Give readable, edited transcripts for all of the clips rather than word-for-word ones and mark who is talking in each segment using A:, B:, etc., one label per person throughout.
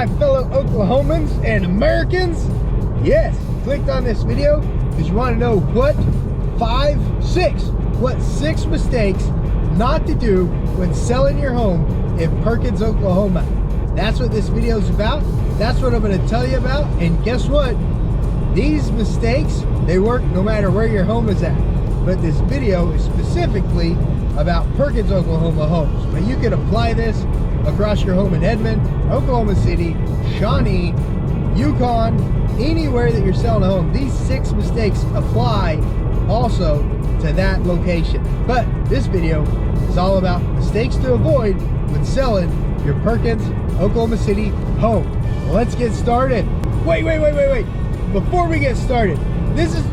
A: my fellow Oklahomans and Americans. Yes, clicked on this video because you want to know what six mistakes not to do when selling your home in Perkins, Oklahoma. That's what this video is about. That's what I'm going to tell you about. And guess what? These mistakes, they work no matter where your home is at. But this video is specifically about Perkins Oklahoma homes. But you can apply this across your home in Edmond, Oklahoma City, Shawnee, Yukon, anywhere that you're selling a home. These 6 mistakes apply also to that location. But this video is all about mistakes to avoid when selling your Perkins Oklahoma City home. Well, let's get started. Wait. Before we get started,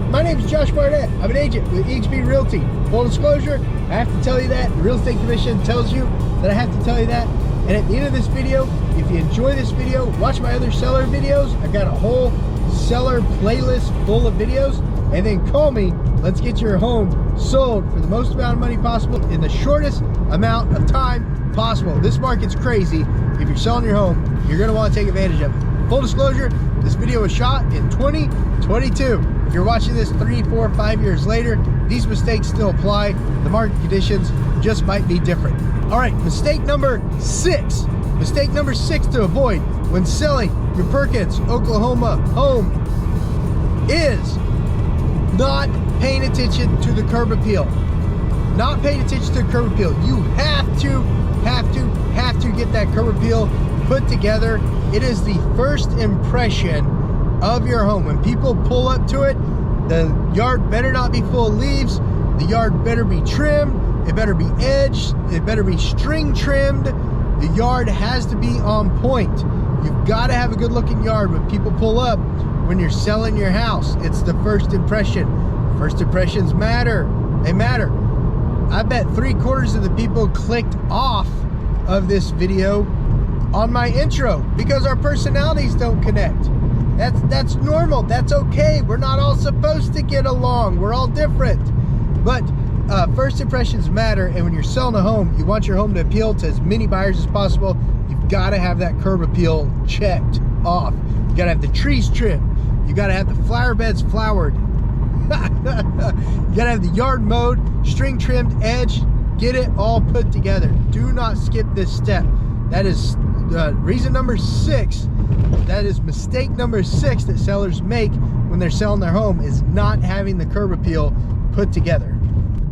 A: my name is Josh Barnett. I'm an agent with eXp Realty. Full disclosure, I have to tell you that. The Real Estate Commission tells you that I have to tell you that. And at the end of this video, if you enjoy this video, watch my other seller videos. I've got a whole seller playlist full of videos. And then call me. Let's get your home sold for the most amount of money possible in the shortest amount of time possible. This market's crazy. If you're selling your home, you're going to want to take advantage of it. Full disclosure, this video was shot in 2022. If you're watching this 3, 4, 5 years later, these mistakes still apply. The market conditions just might be different. All right, mistake number 6. Mistake number 6 to avoid when selling your Perkins Oklahoma home is not paying attention to the curb appeal. Not paying attention to the curb appeal. You have to get that curb appeal put together. It is the first impression of your home. When people pull up to it, the yard better not be full of leaves. The yard better be trimmed. It better be edged. It better be string trimmed. The yard has to be on point. You've got to have a good looking yard when people pull up when you're selling your house. It's the first impression. First impressions matter. They matter. I bet 3/4 of the people clicked off of this video on my intro because our personalities don't connect. That's normal. That's okay. We're not all supposed to get along. We're all different. But first impressions matter, and when you're selling a home, you want your home to appeal to as many buyers as possible. You've got to have that curb appeal checked off. You got to have the trees trimmed. You got to have the flower beds flowered. You got to have the yard mowed, string trimmed, edge. Get it all put together. Do not skip this step. That is reason number 6. That is mistake number 6 that sellers make when they're selling their home, is not having the curb appeal put together.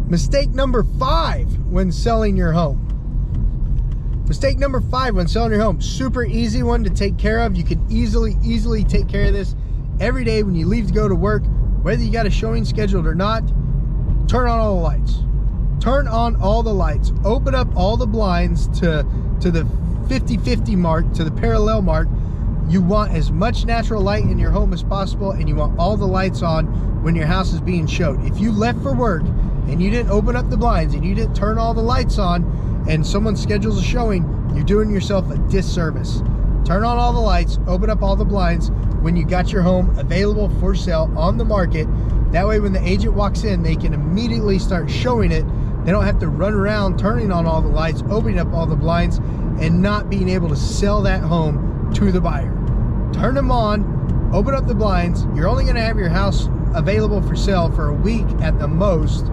A: Mistake number 5 when selling your home. Mistake number 5 when selling your home. Super easy one to take care of. You can easily take care of this every day when you leave to go to work. Whether you got a showing scheduled or not, turn on all the lights. Turn on all the lights. Open up all the blinds to the 50-50 mark, to the parallel mark. You want as much natural light in your home as possible, and you want all the lights on when your house is being showed. If you left for work and you didn't open up the blinds and you didn't turn all the lights on and someone schedules a showing, you're doing yourself a disservice. Turn on all the lights, open up all the blinds when you got your home available for sale on the market. That way when the agent walks in, they can immediately start showing it. They don't have to run around turning on all the lights, opening up all the blinds, and not being able to sell that home to the buyer. Turn them on, open up the blinds. You're only going to have your house available for sale for a week at the most.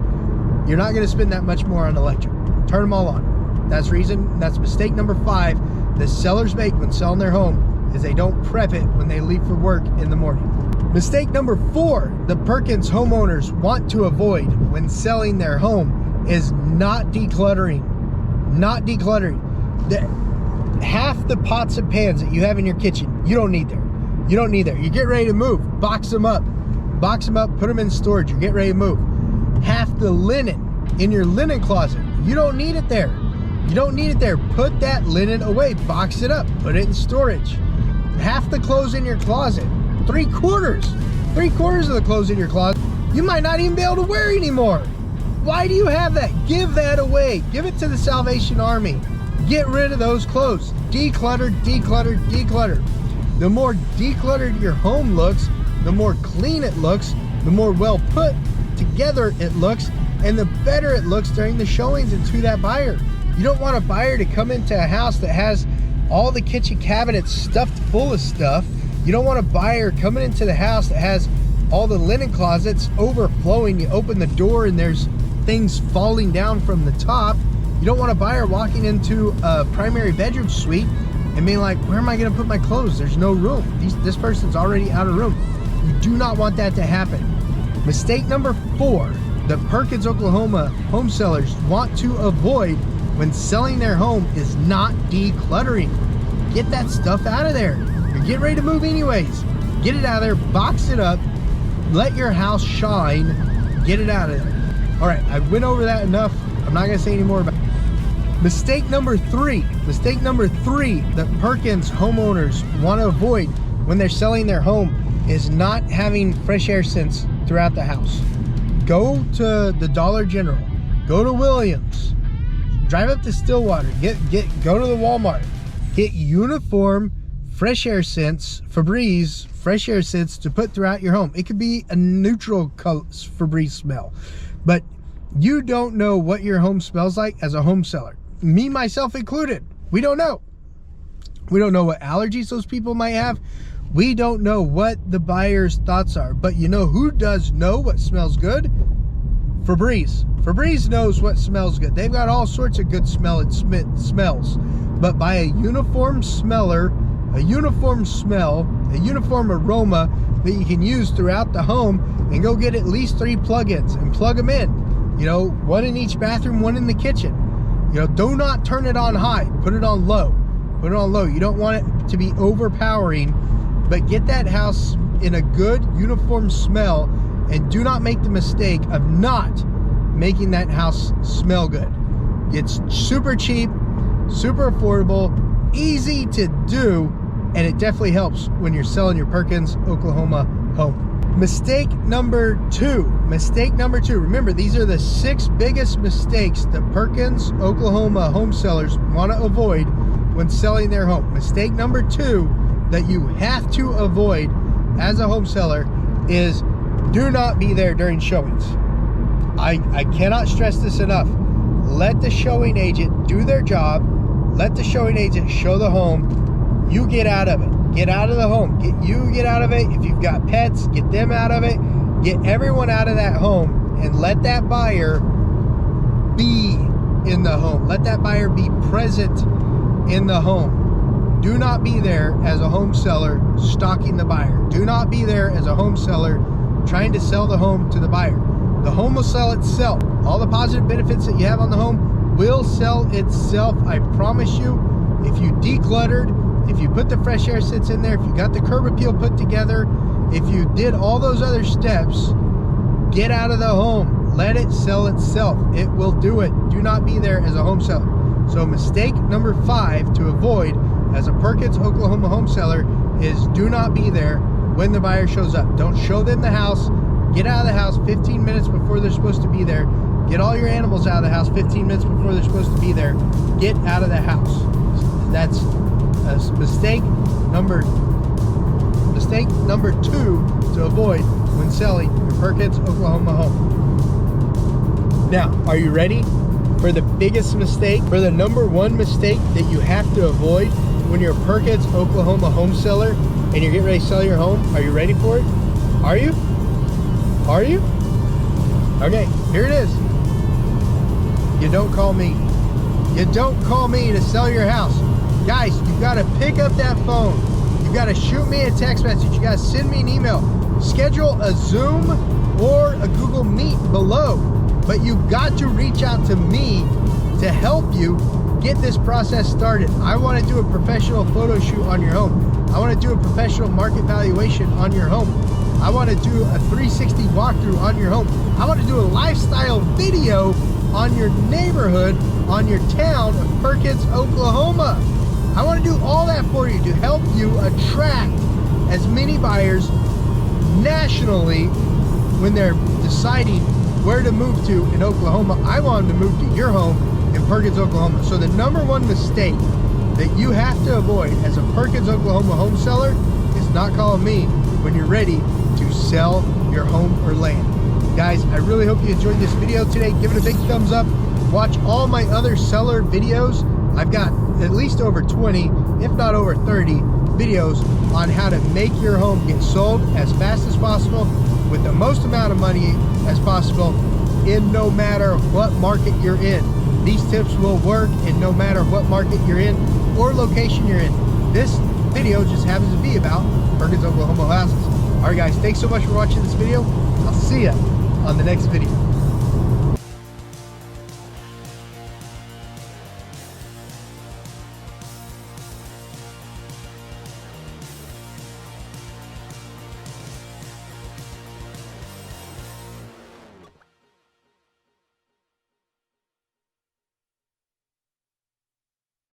A: You're not going to spend that much more on electric. Turn them all on. That's mistake number 5 that sellers make when selling their home, is they don't prep it when they leave for work in the morning. Mistake number 4 the Perkins homeowners want to avoid when selling their home is not decluttering. Not decluttering. Half the pots and pans that you have in your kitchen, you don't need there. You don't need there. You get ready to move, box them up, put them in storage. You get ready to move. Half the linen in your linen closet, you don't need it there. You don't need it there. Put that linen away, box it up, put it in storage. Half the clothes in your closet, 3/4 of the clothes in your closet, you might not even be able to wear anymore. Why do you have that? Give that away. Give it to the Salvation Army. Get rid of those clothes. Declutter. The more decluttered your home looks, the more clean it looks, the more well put together it looks, and the better it looks during the showings and to that buyer. You don't want a buyer to come into a house that has all the kitchen cabinets stuffed full of stuff. You don't want a buyer coming into the house that has all the linen closets overflowing. You open the door and there's things falling down from the top. You don't want a buyer walking into a primary bedroom suite and being like, where am I gonna put my clothes? There's no room. This person's already out of room. You do not want that to happen. Mistake number 4 that Perkins, Oklahoma home sellers want to avoid when selling their home is not decluttering. Get that stuff out of there. You're getting ready to move anyways. Get it out of there, box it up, let your house shine, get it out of there. All right, I went over that enough. I'm not gonna say any more about it. Mistake number 3 that Perkins homeowners want to avoid when they're selling their home is not having fresh air scents throughout the house. Go to the Dollar General, go to Williams, drive up to Stillwater, go to the Walmart, get uniform fresh air scents, Febreze fresh air scents to put throughout your home. It could be a neutral color Febreze smell, but you don't know what your home smells like as a home seller. Me, myself included. We don't know. We don't know what allergies those people might have. We don't know what the buyer's thoughts are. But you know who does know what smells good? Febreze. Febreze knows what smells good. They've got all sorts of good smells. But by a uniform smeller, a uniform smell, a uniform aroma that you can use throughout the home, and go get at least 3 plug-ins and plug them in. You know, 1 in each bathroom, 1 in the kitchen. You know, do not turn it on high. Put it on low. Put it on low. You don't want it to be overpowering, but get that house in a good uniform smell, and do not make the mistake of not making that house smell good. It's super cheap, super affordable, easy to do, and it definitely helps when you're selling your Perkins, Oklahoma home. Mistake number 2. Remember, these are the 6 biggest mistakes that Perkins, Oklahoma home sellers want to avoid when selling their home. Mistake number 2 that you have to avoid as a home seller is do not be there during showings. I cannot stress this enough. Let the showing agent do their job. Let the showing agent show the home. You get out of it. Get out of the home. Get out of it. If you've got pets, get them out of it. Get everyone out of that home, and let that buyer be in the home. Let that buyer be present in the home. Do not be there as a home seller stalking the buyer. Do not be there as a home seller trying to sell the home to the buyer. The home will sell itself. All the positive benefits that you have on the home will sell itself. I promise you. If you decluttered, if you put the fresh air scents in there, if you got the curb appeal put together, if you did all those other steps, get out of the home. Let it sell itself. It will do it. Do not be there as a home seller. So mistake number 5 to avoid as a Perkins, Oklahoma home seller is do not be there when the buyer shows up. Don't show them the house. Get out of the house 15 minutes before they're supposed to be there. Get all your animals out of the house 15 minutes before they're supposed to be there. Get out of the house. That's mistake number 2 to avoid when selling your Perkins, Oklahoma home. Now, are you ready for the biggest mistake, for the number 1 mistake that you have to avoid when you're a Perkins, Oklahoma home seller and you're getting ready to sell your home? Are you ready for it? Are you? Are you? Okay, here it is. You don't call me. You don't call me to sell your house. Guys, you gotta pick up that phone. You gotta shoot me a text message. You gotta send me an email. Schedule a Zoom or a Google Meet below. But you got to reach out to me to help you get this process started. I want to do a professional photo shoot on your home. I want to do a professional market valuation on your home. I want to do a 360 walkthrough on your home. I want to do a lifestyle video on your neighborhood, on your town of Perkins, Oklahoma. I want to do all that for you to help you attract as many buyers nationally when they're deciding where to move to in Oklahoma. I want them to move to your home in Perkins, Oklahoma. So the number 1 mistake that you have to avoid as a Perkins, Oklahoma home seller is not calling me when you're ready to sell your home or land. Guys, I really hope you enjoyed this video today. Give it a big thumbs up. Watch all my other seller videos. I've got at least over 20. if not over 30 videos on how to make your home get sold as fast as possible with the most amount of money as possible in no matter what market you're in. These tips will work in no matter what market you're in or location you're in. This video just happens to be about Perkins Oklahoma houses. All right guys, thanks so much for watching this video. I'll see you on the next video.